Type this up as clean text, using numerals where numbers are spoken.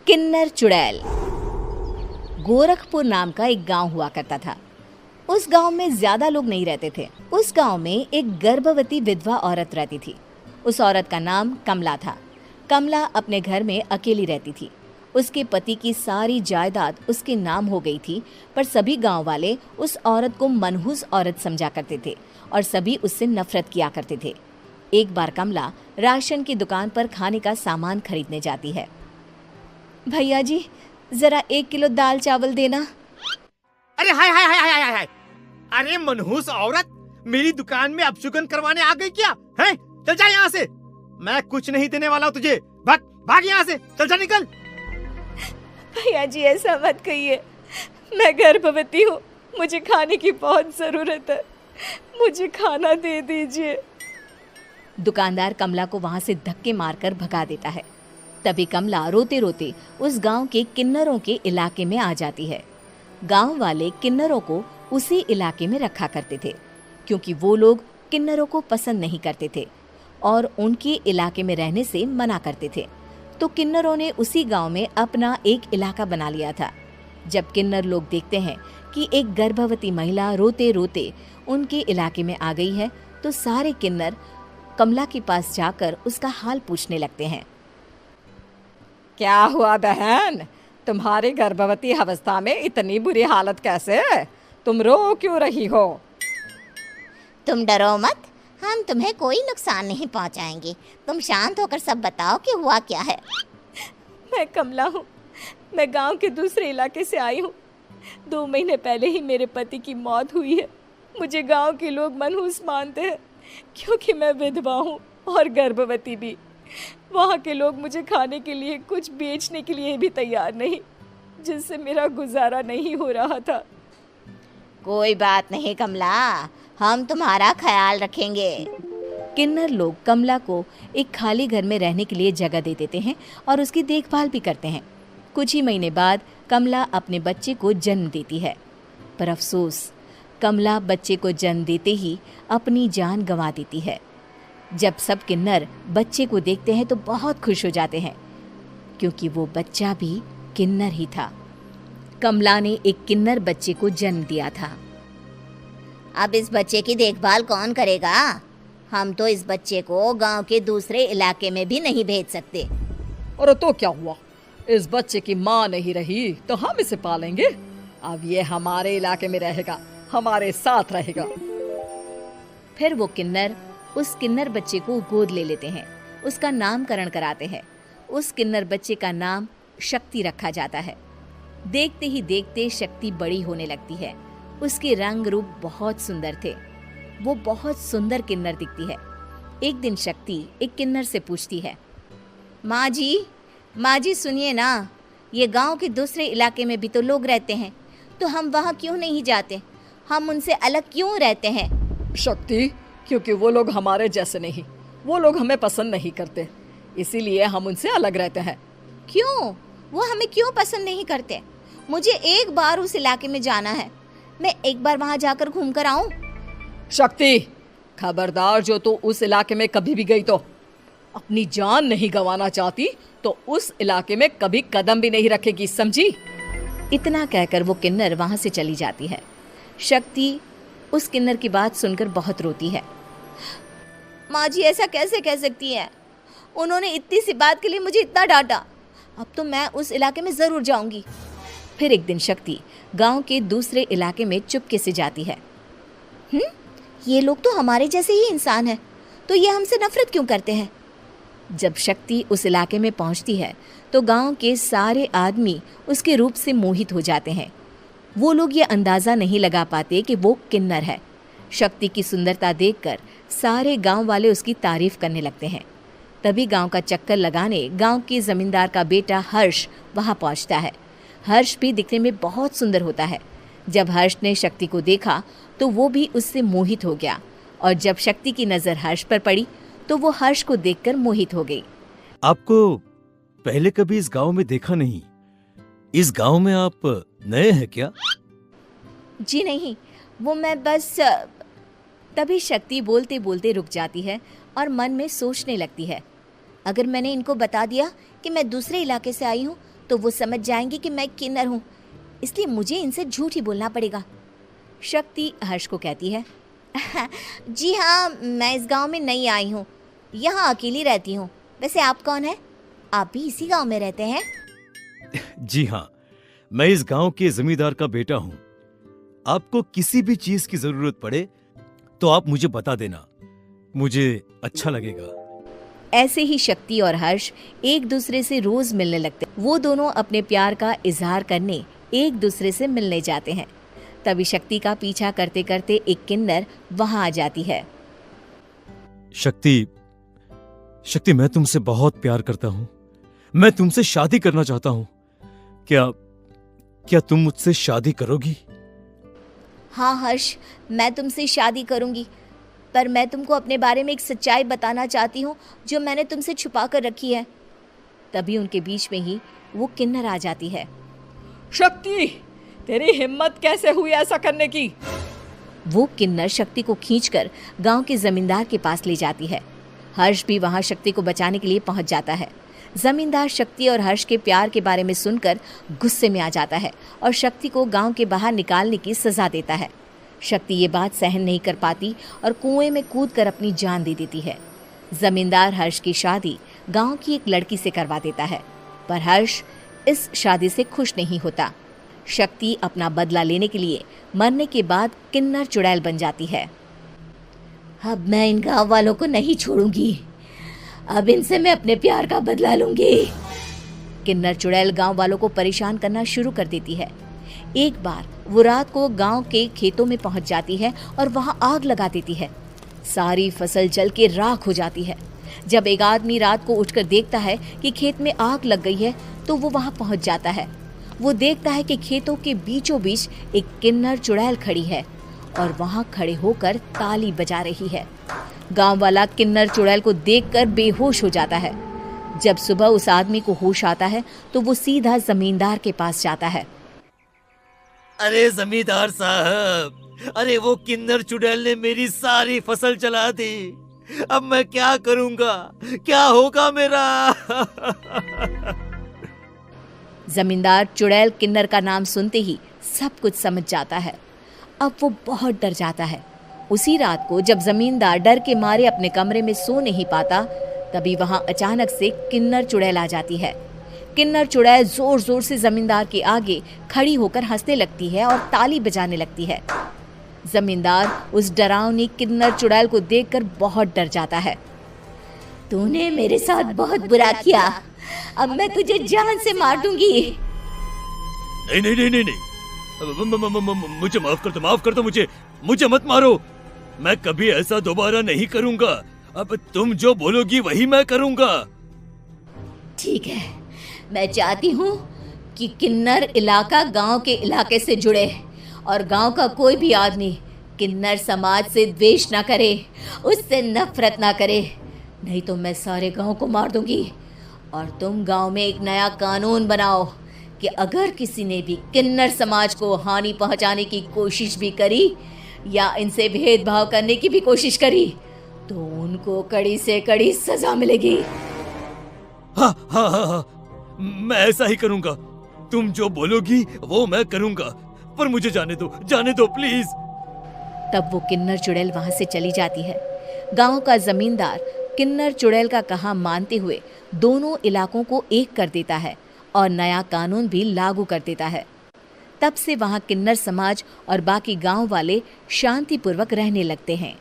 किन्नर चुड़ैल। गोरखपुर नाम का एक गांव हुआ करता था। उस गांव में ज्यादा लोग नहीं रहते थे। उस गांव में एक गर्भवती विधवा औरत रहती थी। उस औरत का नाम कमला था। कमला अपने घर में अकेली रहती थी। उसके पति की सारी जायदाद उसके नाम हो गई थी, पर सभी गांव वाले उस औरत को मनहूस औरत समझा करते थे और सभी उससे नफरत किया करते थे। एक बार कमला राशन की दुकान पर खाने का सामान खरीदने जाती है। भैया जी, जरा 1 किलो दाल चावल देना। अरे हाय हाय हाय हाय हाय! अरे मनहूस औरत, मेरी दुकान में अपशुगन करवाने आ गई क्या? हैं? चल जा यहाँ से, मैं कुछ नहीं देने वाला हूँ तुझे। भाग भाग यहाँ से, चल जा, निकल। भैया जी, ऐसा मत कहिए, मैं गर्भवती हूँ, मुझे खाने की बहुत जरूरत है, मुझे खाना दे दीजिए। दुकानदार कमला को वहां से धक्के मारकर भगा देता है। तभी कमला रोते रोते उस गांव के किन्नरों के इलाके में आ जाती है। गांव वाले किन्नरों को उसी इलाके में रखा करते थे, क्योंकि वो लोग किन्नरों को पसंद नहीं करते थे और उनके इलाके में रहने से मना करते थे। तो किन्नरों ने उसी गांव में अपना एक इलाका बना लिया था। जब किन्नर लोग देखते हैं कि एक गर्भवती महिला रोते रोते उनके इलाके में आ गई है, तो सारे किन्नर कमला के पास जाकर उसका हाल पूछने लगते हैं। क्या हुआ बहन, तुम्हारी गर्भवती अवस्था में इतनी बुरी हालत कैसे? तुम रो क्यों रही हो? तुम डरो मत, हम तुम्हें कोई नुकसान नहीं पहुंचाएंगे। तुम शांत होकर सब बताओ कि हुआ क्या है। मैं कमला हूँ, मैं गांव के दूसरे इलाके से आई हूँ। 2 महीने पहले ही मेरे पति की मौत हुई है। मुझे गांव के लोग मनहूस मानते हैं, क्योंकि मैं विधवा हूँ और गर्भवती भी। वहाँ के लोग मुझे खाने के लिए कुछ बेचने के लिए भी तैयार नहीं, जिससे मेरा गुजारा नहीं हो रहा था। कोई बात नहीं कमला, हम तुम्हारा ख्याल रखेंगे। किन्नर लोग कमला को एक खाली घर में रहने के लिए जगह दे देते हैं और उसकी देखभाल भी करते हैं। कुछ ही महीने बाद कमला अपने बच्चे को जन्म देती है, पर अफसोस, कमला बच्चे को जन्म देते ही अपनी जान गंवा देती है। जब सब किन्नर बच्चे को देखते हैं तो बहुत खुश हो जाते हैं, क्योंकि वो बच्चा भी किन्नर ही था। कमला ने एक किन्नर बच्चे को जन्म दिया था। अब इस बच्चे की देखभाल कौन करेगा? हम तो इस बच्चे को गांव के दूसरे इलाके में भी नहीं भेज सकते। और तो क्या हुआ, इस बच्चे की माँ नहीं रही तो हम इसे पालेंगे। अब ये हमारे इलाके में रहेगा, हमारे साथ रहेगा। फिर वो किन्नर उस किन्नर बच्चे को गोद ले लेते हैं, उसका नामकरण कराते हैं। उस किन्नर बच्चे का नाम शक्ति रखा जाता है। देखते ही देखते शक्ति बड़ी होने लगती है। उसके रंग रूप बहुत सुंदर थे। वो बहुत सुंदर किन्नर दिखती है। एक दिन शक्ति एक किन्नर से पूछती है, माँ जी सुनिए ना, ये गांव के दूसरे इलाके में भी तो लोग रहते हैं, तो हम वहाँ क्यों नहीं जाते? हम उनसे अलग क्यों रहते हैं? शक्ति, क्योंकि वो लोग हमारे जैसे नहीं, वो लोग हमें पसंद नहीं करते, इसीलिए हम उनसे अलग रहते हैं। क्यों? वो हमें क्यों पसंद नहीं करते? मुझे एक बार उस इलाके में जाना है, मैं एक बार वहाँ जाकर घूम कर आऊँ। शक्ति, खबरदार, जो तू उस इलाके में कभी भी गई तो अपनी जान नहीं गंवाना चाहती तो उस इलाके में कभी कदम भी नहीं रखेगी, समझी? इतना कहकर वो किन्नर वहाँ से चली जाती है। शक्ति उस किन्नर की बात सुनकर बहुत रोती है। माँ जी, ऐसा कैसे कह सकती हैं? उन्होंने इतनी सी बात के लिए मुझे इतना डांटा। अब तो मैं उस इलाके में ज़रूर जाऊंगी। फिर एक दिन शक्ति गांव के दूसरे इलाके में चुपके से जाती है। ये लोग तो हमारे जैसे ही इंसान हैं, तो ये हमसे नफरत क्यों करते हैं? जब शक्ति उस इलाके में पहुंचती है तो गांव के सारे आदमी उसके रूप से मोहित हो जाते हैं। वो लोग ये अंदाज़ा नहीं लगा पाते कि वो किन्नर है। शक्ति की सुंदरता देखकर सारे गांव वाले उसकी तारीफ करने लगते हैं। तभी गांव का चक्कर लगाने गांव के जमींदार का बेटा हर्ष वहां पहुंचता है। हर्ष भी दिखने में बहुत सुंदर होता है। जब हर्ष ने शक्ति को देखा तो वो भी उससे मोहित हो गया, और जब शक्ति की नज़र हर्ष पर पड़ी तो वो हर्ष को देखकर मोहित हो गई। आपको पहले कभी इस गांव में देखा नहीं। इस गांव में आप नए हैं क्या? जी नहीं, वो मैं बस। तभी शक्ति बोलते बोलते रुक जाती है और मन में सोचने लगती है, अगर मैंने इनको बता दिया कि मैं दूसरे इलाके से आई हूँ तो वो समझ जाएंगे कि मैं किन्नर हूँ, इसलिए मुझे इनसे झूठ ही बोलना पड़ेगा। शक्ति हर्ष को कहती है, जी हाँ, मैं इस गांव में नई आई हूँ, यहाँ अकेली रहती हूँ। वैसे आप कौन है? आप भी इसी गांव में रहते हैं? जी हाँ, मैं इस गांव के जमींदार का बेटा हूँ। आपको किसी भी चीज की जरूरत पड़े तो आप मुझे बता देना, मुझे अच्छा लगेगा। ऐसे ही शक्ति और हर्ष एक दूसरे से रोज मिलने लगते। वो दोनों अपने प्यार का इजहार करने एक दूसरे से मिलने जाते हैं। तभी शक्ति का पीछा करते करते एक किन्नर वहां आ जाती है। शक्ति, मैं तुमसे बहुत प्यार करता हूँ। मैं तुमसे शादी करना चाहता हूँ। क्या तुम मुझसे शादी करोगी? हाँ हर्ष, मैं तुमसे शादी करूँगी, पर मैं तुमको अपने बारे में एक सच्चाई बताना चाहती हूँ जो मैंने तुमसे छुपा कर रखी है। तभी उनके बीच में ही वो किन्नर आ जाती है। शक्ति, तेरी हिम्मत कैसे हुई ऐसा करने की? वो किन्नर शक्ति को खींचकर गांव के जमींदार के पास ले जाती है। हर्ष भी वहां शक्ति को बचाने के लिए पहुंच जाता है। जमींदार शक्ति और हर्ष के प्यार के बारे में सुनकर गुस्से में आ जाता है और शक्ति को गांव के बाहर निकालने की सजा देता है। शक्ति ये बात सहन नहीं कर पाती और कुएं में कूदकर अपनी जान दे देती है। जमींदार हर्ष की शादी गांव की एक लड़की से करवा देता है, पर हर्ष इस शादी से खुश नहीं होता। शक्ति अपना बदला लेने के लिए मरने के बाद किन्नर चुड़ैल बन जाती है। अब मैं इन गाँव वालों को नहीं छोड़ूंगी, अब इनसे मैं अपने प्यार का बदला लूंगी। किन्नर चुड़ैल गांव वालों को परेशान करना शुरू कर देती है। एक बार वो रात को गांव के खेतों में पहुंच जाती है और वहां आग लगा देती है। सारी फसल जल के राख हो जाती है। जब एक आदमी रात को उठकर देखता है कि खेत में आग लग गई है तो वो वहां पहुंच जाता है। वो देखता है कि खेतों के बीचों बीच एक किन्नर चुड़ैल खड़ी है और वहां खड़े होकर ताली बजा रही है। गांव वाला किन्नर चुड़ैल को देखकर बेहोश हो जाता है। जब सुबह उस आदमी को होश आता है तो वो सीधा जमींदार के पास जाता है। अरे जमींदार साहब, अरे वो किन्नर चुड़ैल ने मेरी सारी फसल जला दी। अब मैं क्या करूंगा? क्या होगा मेरा? जमींदार चुड़ैल किन्नर का नाम सुनते ही सब कुछ समझ जाता है। अब वो बहुत डर जाता है। उसी रात को जब जमींदार डर के मारे अपने कमरे में सो नहीं पाता, तभी वहां अचानक से किन्नर चुड़ैल आ जाती है। किन्नर चुड़ैल जोर जोर से जमींदार के आगे खड़ी होकर हंसने लगती है और ताली बजाने लगती है। जमींदार उस डरावनी किन्नर चुड़ैल को देखकर बहुत डर जाता है। तूने मेरे साथ बहुत बुरा किया, अब मैं तुझे जान से मार दूंगी। नहीं नहीं नहीं नहीं नहीं, मुझे माफ कर दो, मुझे मत मारो। मैं कभी ऐसा दोबारा नहीं करूंगा। अब तुम जो बोलोगी वही मैं करूंगा। ठीक है, मैं चाहती हूँ कि किन्नर इलाका गांव के इलाके से जुड़े और गांव का कोई भी आदमी किन्नर समाज से द्वेष ना करे, उससे नफरत ना करे, नहीं तो मैं सारे गांव को मार दूंगी। और तुम गांव में एक नया कानून बनाओ कि अगर किसी ने भी किन्नर समाज को हानि पहुंचाने की कोशिश भी करी या इनसे भेदभाव करने की भी कोशिश करी तो उनको कड़ी से कड़ी सजा मिलेगी। हाँ हाँ हाँ हाँ, मैं ऐसा ही करूंगा। तुम जो बोलोगी वो मैं करूंगा, पर मुझे जाने दो प्लीज। तब वो किन्नर चुड़ैल वहां से चली जाती है। गांव का जमींदार किन्नर चुड़ैल का कहा मानते हुए दोनों इलाकों को एक कर देता है और नया कानून भी लागू कर देता है। तब से वहां किन्नर समाज और बाकी गांव वाले शांतिपूर्वक रहने लगते हैं।